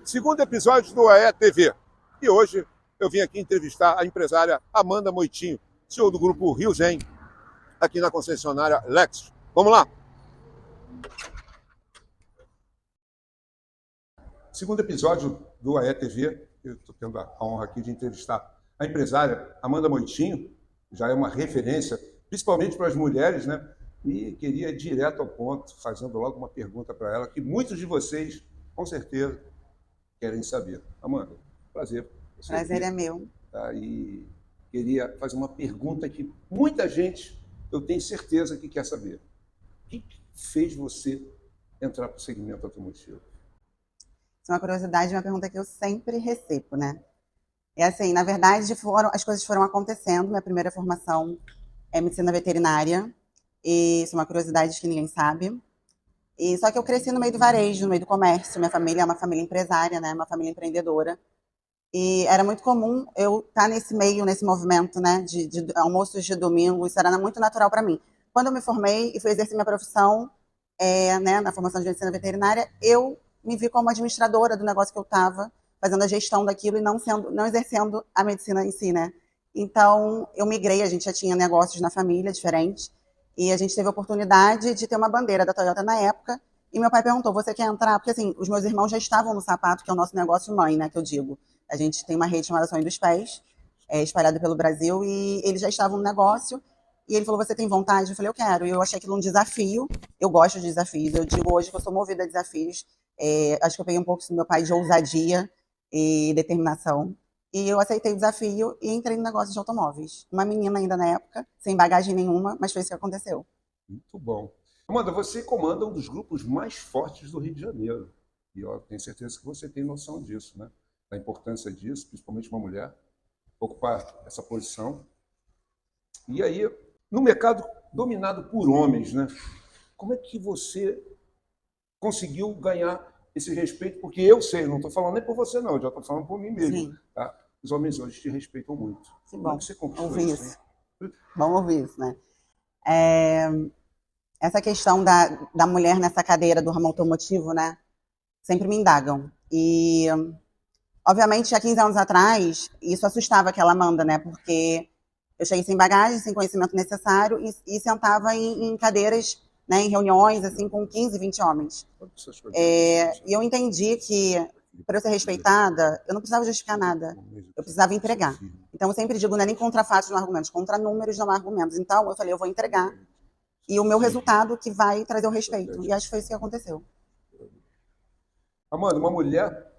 segundo episódio do AE TV. E hoje eu vim aqui entrevistar a empresária Amanda Moitinho, CEO do grupo Rio Gen, aqui na concessionária Lexus. Vamos lá? Segundo episódio do AE TV, eu estou tendo a honra aqui de entrevistar a empresária Amanda Moitinho, já é uma referência, principalmente para as mulheres, né? E queria ir direto ao ponto, fazendo logo uma pergunta para ela, que muitos de vocês, com certeza, querem saber. Amanda, prazer. Prazer é meu. Tá? E queria fazer uma pergunta que muita gente, eu tenho certeza que quer saber. O que fez você entrar para o segmento automotivo? Isso é uma curiosidade, uma pergunta que eu sempre recebo, né? É assim, na verdade, as coisas foram acontecendo. Minha primeira formação é medicina veterinária. E isso é uma curiosidade que ninguém sabe. E só que eu cresci no meio do varejo, no meio do comércio. Minha família é uma família empresária, né? Uma família empreendedora. E era muito comum eu estar nesse meio, nesse movimento, né? De almoços de domingo. Isso era muito natural para mim. Quando eu me formei e fui exercer minha profissão, né, na formação de medicina veterinária, eu me vi como administradora do negócio que eu estava, fazendo a gestão daquilo e não exercendo a medicina em si, né? Então, eu migrei, a gente já tinha negócios na família diferentes, e a gente teve a oportunidade de ter uma bandeira da Toyota na época, e meu pai perguntou, você quer entrar? Porque, assim, os meus irmãos já estavam no Sapato, que é o nosso negócio mãe, né, que eu digo. A gente tem uma rede chamada Sonho dos Pés, espalhada pelo Brasil, e eles já estavam no negócio, e ele falou, você tem vontade? Eu falei, eu quero. E eu achei aquilo um desafio, eu gosto de desafios, eu digo hoje que eu sou movida a desafios, acho que eu peguei um pouco do meu pai de ousadia e determinação, e eu aceitei o desafio e entrei no negócio de automóveis. Uma menina ainda na época, sem bagagem nenhuma, mas foi isso que aconteceu. Muito bom. Amanda, você comanda um dos grupos mais fortes do Rio de Janeiro. E eu tenho certeza que você tem noção disso, né? Da importância disso, principalmente uma mulher, ocupar essa posição. E aí, no mercado dominado por homens, né? Como é que você conseguiu ganhar esse respeito? Porque eu sei, não estou falando nem por você, não, eu já estou falando por mim mesmo. Tá? Os homens hoje te respeitam muito. Que Como é bom que você conquistou ouvir isso? Vamos ouvir isso, né? Essa questão da mulher nessa cadeira do ramo automotivo, né? Sempre me indagam. E, obviamente, há 15 anos atrás, isso assustava aquela Amanda, né? Porque eu cheguei sem bagagem, sem conhecimento necessário e sentava em cadeiras, né, em reuniões, assim, com 15, 20 homens. E eu entendi que, para eu ser respeitada, eu não precisava justificar nada. Eu precisava entregar. Então, eu sempre digo, não é nem contra fatos, não argumentos, contra números, não argumentos. Então, eu falei, eu vou entregar. E o meu resultado que vai trazer o respeito. E acho que foi isso que aconteceu. Amanda, uma mulher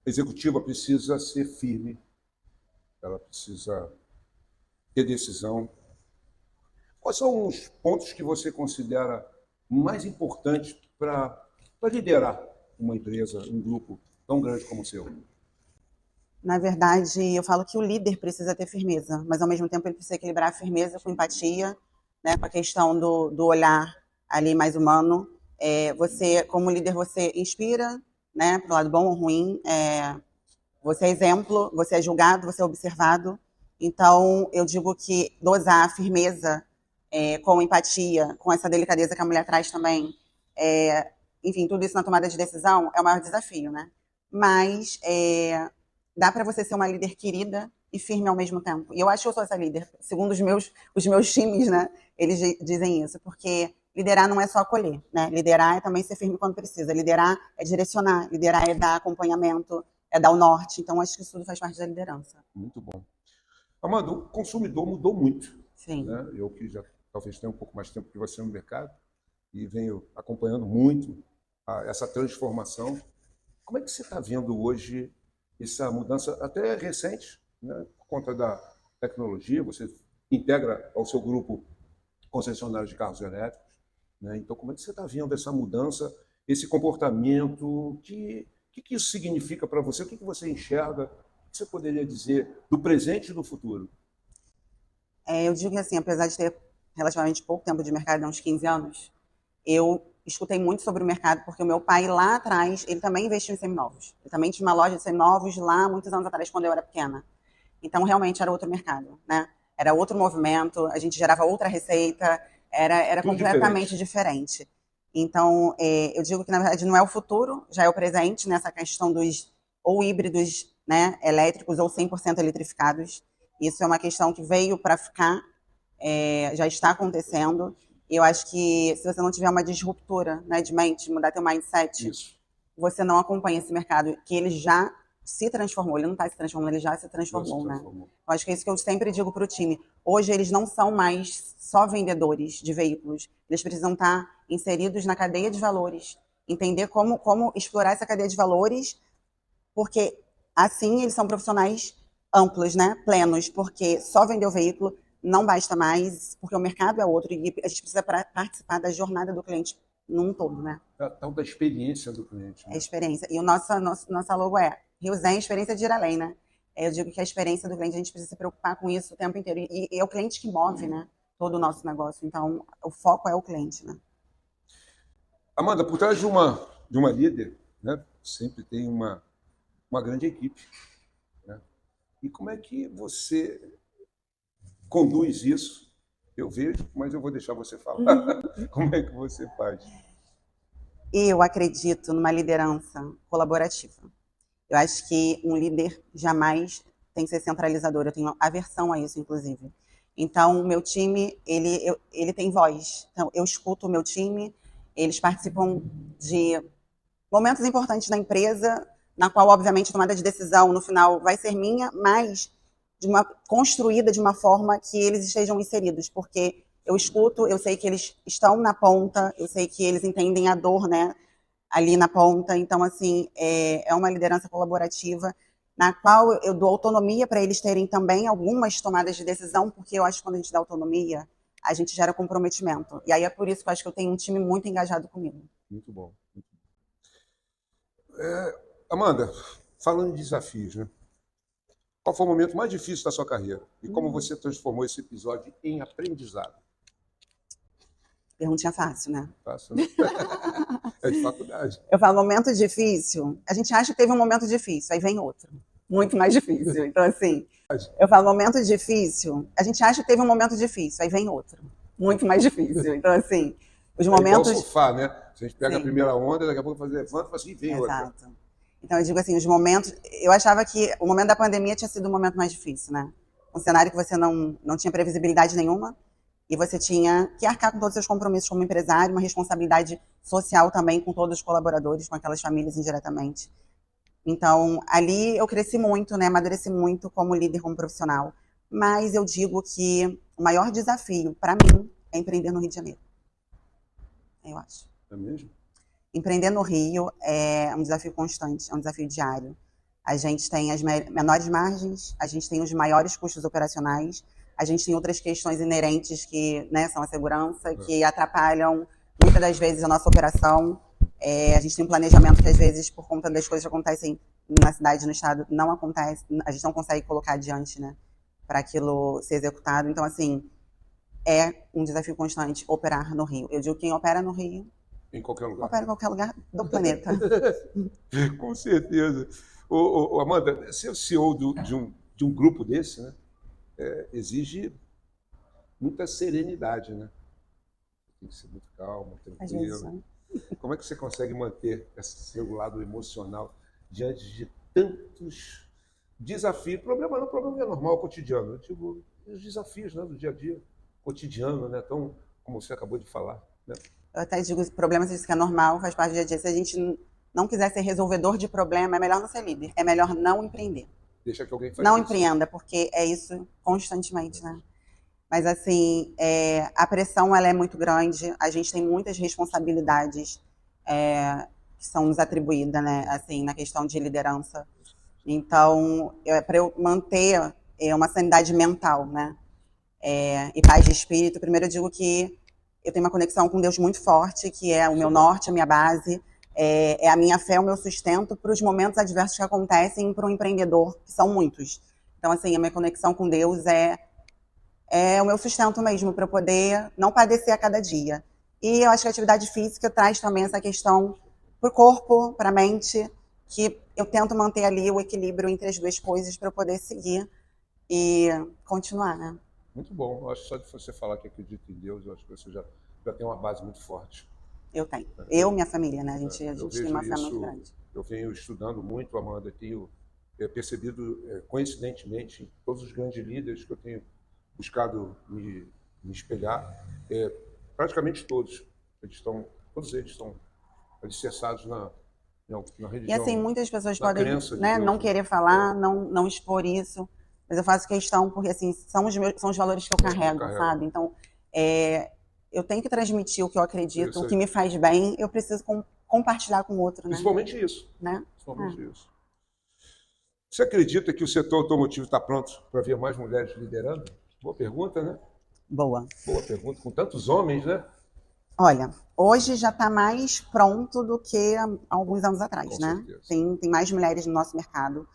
executiva precisa ser firme. Ela precisa ter decisão. Quais são os pontos que você considera mais importantes para liderar uma empresa, um grupo tão grande como o seu? Na verdade, eu falo que o líder precisa ter firmeza, mas ao mesmo tempo ele precisa equilibrar a firmeza com empatia, né, com a questão do olhar ali mais humano. Você, como líder, você inspira, né, para o lado bom ou ruim. Você é exemplo, você é julgado, você é observado. Então, eu digo que dosar a firmeza com empatia, com essa delicadeza que a mulher traz também, enfim, tudo isso na tomada de decisão é o maior desafio, né? Mas dá para você ser uma líder querida e firme ao mesmo tempo. E eu acho que eu sou essa líder. Segundo os meus times, né? Eles dizem isso, porque liderar não é só acolher, né? Liderar é também ser firme quando precisa. Liderar é direcionar, liderar é dar acompanhamento, é dar o norte. Então, acho que isso tudo faz parte da liderança. Muito bom. Amanda, o consumidor mudou muito. Sim. Né? Eu que já talvez tenha um pouco mais de tempo que você no mercado e venho acompanhando muito essa transformação. Como é que você está vendo hoje essa mudança, até recente, né? Por conta da tecnologia? Você integra ao seu grupo concessionários de carros elétricos. Né? Então, como é que você está vendo essa mudança, esse comportamento? O que isso significa para você? O que você enxerga? O que você poderia dizer do presente e do futuro? Eu digo que, assim, apesar de ter relativamente pouco tempo de mercado, uns 15 anos, eu escutei muito sobre o mercado, porque o meu pai lá atrás, ele também investiu em seminovos. Ele também tinha uma loja de seminovos lá, muitos anos atrás, quando eu era pequena. Então, realmente, era outro mercado, né? Era outro movimento, a gente gerava outra receita, era completamente diferente. Então, eu digo que, na verdade, não é o futuro, já é o presente, nessa questão ou híbridos, né, elétricos ou 100% eletrificados. Isso é uma questão que veio para ficar, já está acontecendo. E eu acho que se você não tiver uma disruptura, né, de mente, mudar teu mindset, você não acompanha esse mercado, que ele já se transformou. Ele não está se transformando, ele já se transformou, né? Eu acho que é isso que eu sempre digo para o time. Hoje eles não são mais só vendedores de veículos. Eles precisam estar inseridos na cadeia de valores, entender como explorar essa cadeia de valores, porque assim eles são profissionais amplos, né? Plenos, porque só vender o veículo não basta mais, porque o mercado é outro e a gente precisa participar da jornada do cliente num todo, né? A tal da experiência do cliente. Né? É a experiência. E nossa logo é Rio-Zen, experiência de ir além, né? Eu digo que a experiência do cliente, a gente precisa se preocupar com isso o tempo inteiro. E é o cliente que move, né? Todo o nosso negócio. Então, o foco é o cliente, né? Amanda, por trás de uma líder, né, sempre tem uma grande equipe. Né? E como é que você conduz isso? Eu vejo, mas eu vou deixar você falar. Como é que você faz? Eu acredito numa liderança colaborativa. Eu acho que um líder jamais tem que ser centralizador. Eu tenho aversão a isso, inclusive. Então, o meu time, ele tem voz. Então, eu escuto o meu time, eles participam de momentos importantes da empresa, na qual, obviamente, a tomada de decisão, no final, vai ser minha, mas construída de uma forma que eles estejam inseridos, porque eu escuto, eu sei que eles estão na ponta, eu sei que eles entendem a dor, né, ali na ponta. Então, assim, é uma liderança colaborativa na qual eu dou autonomia para eles terem também algumas tomadas de decisão, porque eu acho que quando a gente dá autonomia, a gente gera comprometimento. E aí é por isso que eu acho que eu tenho um time muito engajado comigo. Muito bom. Muito bom. Amanda, falando em desafios, né? Qual foi o momento mais difícil da sua carreira? E como você transformou esse episódio em aprendizado? Perguntinha fácil, né? Fácil, né? É de faculdade. Eu falo, momento difícil, a gente acha que teve um momento difícil, aí vem outro, muito mais difícil. Então, assim, eu falo, momento difícil, a gente acha que teve um momento difícil, aí vem outro, muito mais difícil. Então, assim, os momentos... É igual sofá, né? A gente pega a primeira onda, daqui a pouco levanta e fala assim, vem outra. Exato. Então, eu digo assim, os momentos... Eu achava que o momento da pandemia tinha sido o momento mais difícil, né? Um cenário que você não tinha previsibilidade nenhuma, e você tinha que arcar com todos os seus compromissos como empresário, uma responsabilidade social também com todos os colaboradores, com aquelas famílias indiretamente. Então, ali eu cresci muito, né? Amadureci muito como líder, como profissional. Mas eu digo que o maior desafio, para mim, é empreender no Rio de Janeiro. Eu acho. É mesmo? Empreender no Rio é um desafio constante, é um desafio diário. A gente tem as menores margens, a gente tem os maiores custos operacionais, a gente tem outras questões inerentes que, né, são a segurança, que atrapalham muitas das vezes a nossa operação. A gente tem um planejamento que às vezes, por conta das coisas que acontecem na cidade, no estado, não acontece, a gente não consegue colocar adiante, né, para aquilo ser executado. Então, assim, é um desafio constante operar no Rio. Eu digo que quem opera no Rio... Em qualquer lugar. Opera em qualquer lugar do planeta. Com certeza. Amanda, ser CEO de um grupo desse, né, exige muita serenidade, né? Tem que ser muito calmo, tranquilo. Como é que você consegue manter esse seu lado emocional diante de tantos desafios? Problema é normal, cotidiano. Eu digo, os desafios, né, do dia a dia, cotidiano, né? Tão, como você acabou de falar. Né? Eu até digo, problema, você disse que é normal, faz parte do dia a dia. Se a gente não quiser ser resolvedor de problema, é melhor não ser líder. É melhor não empreender. Deixa que alguém faça não isso. empreenda, porque é isso constantemente, né? Mas, assim, a pressão, ela é muito grande. A gente tem muitas responsabilidades que são nos atribuídas, né? Assim, na questão de liderança. Então, para eu manter uma sanidade mental, né? E paz de espírito, primeiro eu digo que eu tenho uma conexão com Deus muito forte, que é o meu norte, a minha base, é a minha fé, o meu sustento para os momentos adversos que acontecem para um empreendedor, que são muitos. Então, assim, a minha conexão com Deus é o meu sustento mesmo, para eu poder não padecer a cada dia. E eu acho que a atividade física traz também essa questão para o corpo, para a mente, que eu tento manter ali o equilíbrio entre as duas coisas para eu poder seguir e continuar, né? Muito bom. Eu acho que só de você falar que acredita em Deus, eu acho que você já tem uma base muito forte. Eu tenho. Eu e minha família, né? A gente tem uma fé muito grande. eu venho estudando muito, Amanda, tenho percebido, coincidentemente, em todos os grandes líderes que eu tenho buscado me espelhar, praticamente todos eles estão alicerçados na E assim, religião, muitas pessoas na podem, crença de né, Deus, não né? querer falar, não expor isso, mas eu faço questão porque assim, são os valores que eu carrego, sabe? Então, eu tenho que transmitir o que eu acredito, o que me faz bem, eu preciso compartilhar com o outro, né? Principalmente isso. Né? Principalmente isso. Você acredita que o setor automotivo está pronto para ver mais mulheres liderando? Boa pergunta, né? Boa. Boa pergunta. Com tantos homens, né? Olha, hoje já está mais pronto do que há alguns anos atrás, Com né? certeza. Tem mais mulheres no nosso mercado,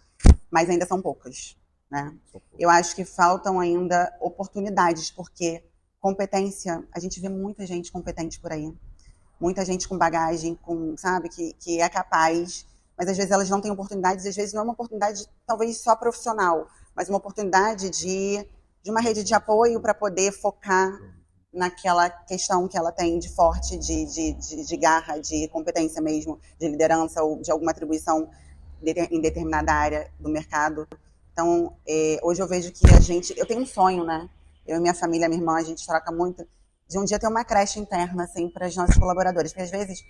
mas ainda são poucas, né? Eu acho que faltam ainda oportunidades, porque competência, a gente vê muita gente competente por aí. Muita gente com bagagem, sabe, que é capaz, mas às vezes elas não têm oportunidades, às vezes não é uma oportunidade talvez só profissional, mas uma oportunidade de uma rede de apoio para poder focar naquela questão que ela tem de forte, de garra, de competência mesmo, de liderança ou de alguma atribuição em determinada área do mercado. Então, hoje eu vejo que eu tenho um sonho, né? Eu e minha família, minha irmã, a gente troca muito, de um dia ter uma creche interna, assim, para os nossos colaboradores, porque às vezes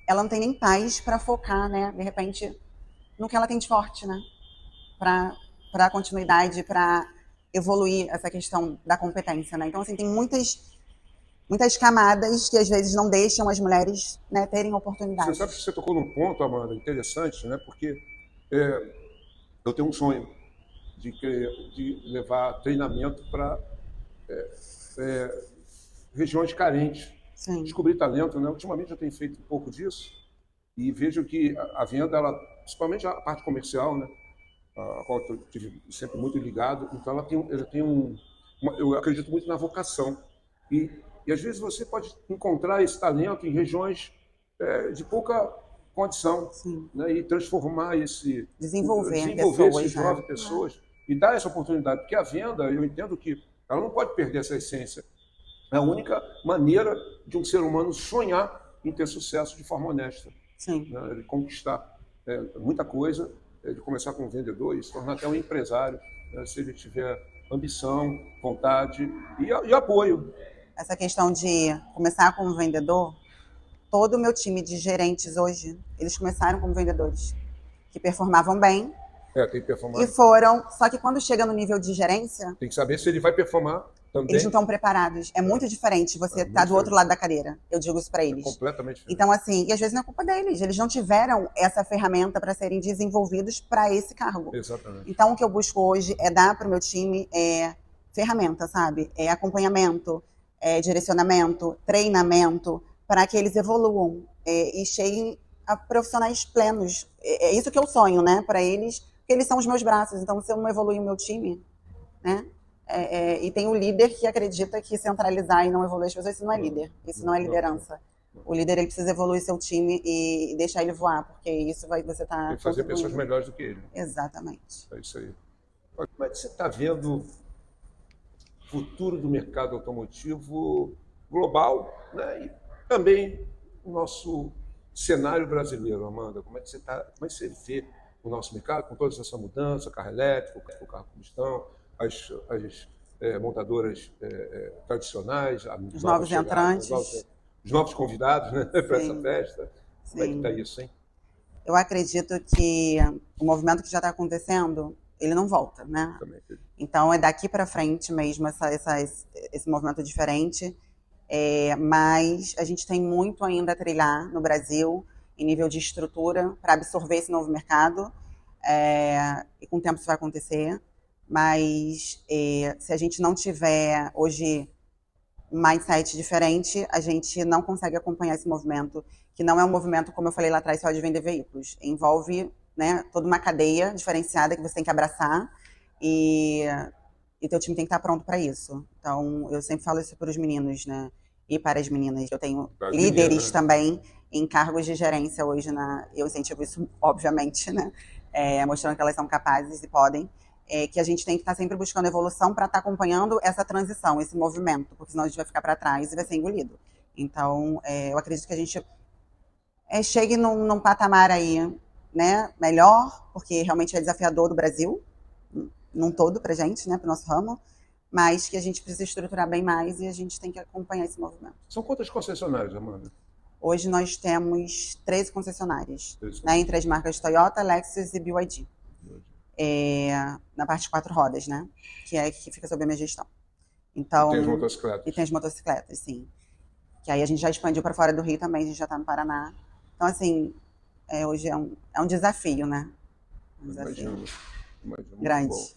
ela não tem nem paz para focar, né? De repente, no que ela tem de forte, né? Para continuidade, para evoluir essa questão da competência, né? Então, assim, tem muitas camadas que às vezes não deixam as mulheres, né, terem oportunidades. Você sabe que você tocou num ponto, Amanda, interessante, né? Porque eu tenho um sonho de levar treinamento para regiões carentes. Sim. Descobrir talento, né? Ultimamente eu tenho feito um pouco disso e vejo que a venda, principalmente a parte comercial, né? A qual eu tive sempre muito ligado, então ela tem eu acredito muito na vocação. E às vezes você pode encontrar esse talento em regiões de pouca condição, né? E transformar desenvolver essas pessoas, 9 pessoas e dar essa oportunidade, porque a venda, eu entendo que ela não pode perder essa essência. É a única maneira de um ser humano sonhar em ter sucesso de forma honesta. Sim. Né? De conquistar muita coisa, de começar como vendedor e se tornar até um empresário, né? Se ele tiver ambição, vontade e apoio. Essa questão de começar como vendedor, todo o meu time de gerentes hoje, eles começaram como vendedores, que performavam bem. Tem que performar. E foram, só que quando chega no nível de gerência, tem que saber se ele vai performar também. Eles não estão preparados. É muito diferente você estar do outro lado da cadeira. Eu digo isso para eles. Completamente diferente. Então, assim, e às vezes não é culpa deles. Eles não tiveram essa ferramenta para serem desenvolvidos para esse cargo. Exatamente. Então, o que eu busco hoje é dar para o meu time ferramenta, sabe? Acompanhamento, direcionamento, treinamento, para que eles evoluam e cheguem a profissionais plenos. É isso que eu sonho, né? Para eles, porque eles são os meus braços. Então, se eu não evoluir o meu time, né? E tem o líder que acredita que centralizar e não evoluir as pessoas, isso não é líder, isso não é liderança. O líder ele precisa evoluir seu time e deixar ele voar, porque isso você tá tem que fazer pessoas melhores do que ele. Exatamente. É isso aí. Como é que você está vendo o futuro do mercado automotivo global, né? E também o nosso cenário brasileiro, Amanda? Como é que você vê o nosso mercado com toda essa mudança, carro elétrico, carro combustão, as montadoras tradicionais, os novos entrantes, os novos convidados, né, para essa festa. Como é que está isso, hein? Eu acredito que o movimento que já está acontecendo, ele não volta, né? Também. Então é daqui para frente mesmo esse movimento diferente, mas a gente tem muito ainda a trilhar no Brasil em nível de estrutura para absorver esse novo mercado, e com o tempo isso vai acontecer. Mas se a gente não tiver hoje um mindset diferente, a gente não consegue acompanhar esse movimento, que não é um movimento, como eu falei lá atrás, só de vender veículos. Envolve, né, toda uma cadeia diferenciada que você tem que abraçar e teu time tem que estar pronto para isso. Então, eu sempre falo isso para os meninos, né, e para as meninas. Eu tenho líderes também em cargos de gerência hoje, eu incentivo isso, obviamente, né, mostrando que elas são capazes e podem. Que a gente tem que estar sempre buscando evolução para estar acompanhando essa transição, esse movimento, porque senão a gente vai ficar para trás e vai ser engolido. Então, eu acredito que a gente chegue num patamar aí né, melhor, porque realmente é desafiador do Brasil, num todo pra gente, né, pro nosso ramo, mas que a gente precisa estruturar bem mais e a gente tem que acompanhar esse movimento. São quantas concessionárias, Amanda? Hoje nós temos 13 concessionárias, 13 né, entre as marcas Toyota, Lexus e BYD. Na parte de 4 rodas, né, que fica sob a minha gestão. Então, e tem as motocicletas. E tem as motocicletas, sim. Que aí a gente já expandiu para fora do Rio também, a gente já está no Paraná. Então, assim, hoje é um desafio, né? Um desafio Imagino. grande. Bom.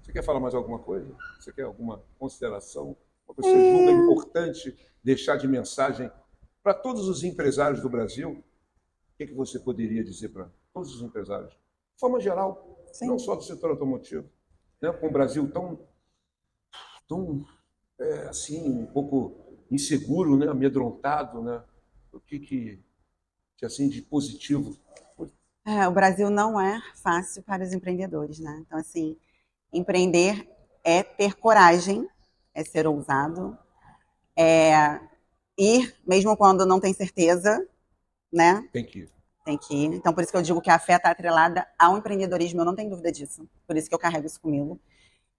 Você quer falar mais alguma coisa? Você quer alguma consideração? Uma coisa que você julga importante deixar de mensagem para todos os empresários do Brasil? O que você poderia dizer para todos os empresários? De forma geral, sim, não só do setor automotivo, né? Com o Brasil tão assim, um pouco inseguro, né? Amedrontado, né? O que assim de positivo? O Brasil não é fácil para os empreendedores, né? Então, assim, empreender é ter coragem, é ser ousado, é ir, mesmo quando não tem certeza, né? Tem que ir. Tem que ir. Então, por isso que eu digo que a fé está atrelada ao empreendedorismo, eu não tenho dúvida disso. Por isso que eu carrego isso comigo.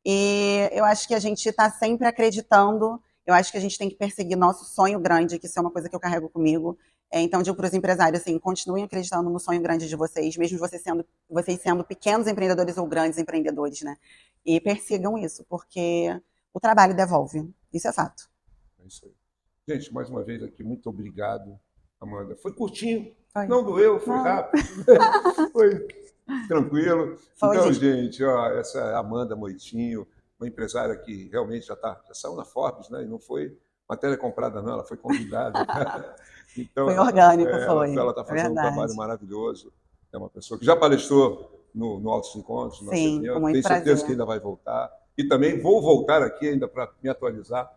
E eu acho que a gente está sempre acreditando, eu acho que a gente tem que perseguir nosso sonho grande, que isso é uma coisa que eu carrego comigo. Então, digo para os empresários, assim, continuem acreditando no sonho grande de vocês, mesmo vocês sendo pequenos empreendedores ou grandes empreendedores, né? E persigam isso, porque o trabalho devolve. Isso é fato. É isso aí. Gente, mais uma vez aqui, muito obrigado, Amanda. Foi curtinho, Foi. Não doeu, foi rápido, foi tranquilo. Foi, então, gente, essa é a Amanda Moitinho, uma empresária que realmente já saiu na Forbes, né? E não foi matéria comprada, não, ela foi convidada. Então, foi orgânico, foi. Ela está fazendo um trabalho maravilhoso. É uma pessoa que já palestrou no Altos Encontros, no Sim, evento. com muito Tenho certeza prazer. que ainda vai voltar. E também vou voltar aqui ainda para me atualizar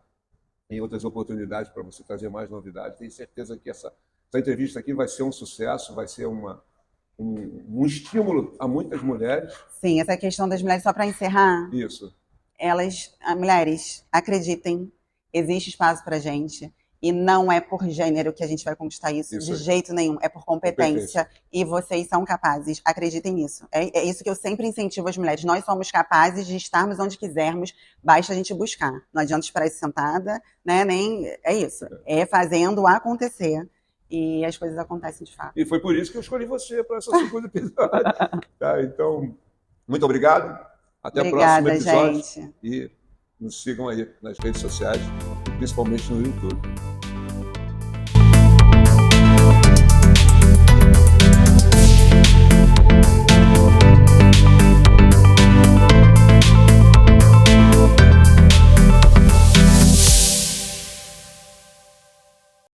em outras oportunidades para você trazer mais novidades. Tenho certeza que essa entrevista aqui vai ser um sucesso, vai ser um estímulo a muitas mulheres. Sim, essa questão das mulheres, só para encerrar. Isso. Mulheres, acreditem, existe espaço para gente. E não é por gênero que a gente vai conquistar isso de jeito nenhum. É por competência. E vocês são capazes. Acreditem nisso. É isso que eu sempre incentivo as mulheres. Nós somos capazes de estarmos onde quisermos. Basta a gente buscar. Não adianta esperar isso sentada, né? É isso. É fazendo acontecer. E as coisas acontecem de fato. E foi por isso que eu escolhi você para essa segunda episódio. Tá, então, muito obrigado. Até o próximo episódio. Gente. E nos sigam aí nas redes sociais, principalmente no YouTube.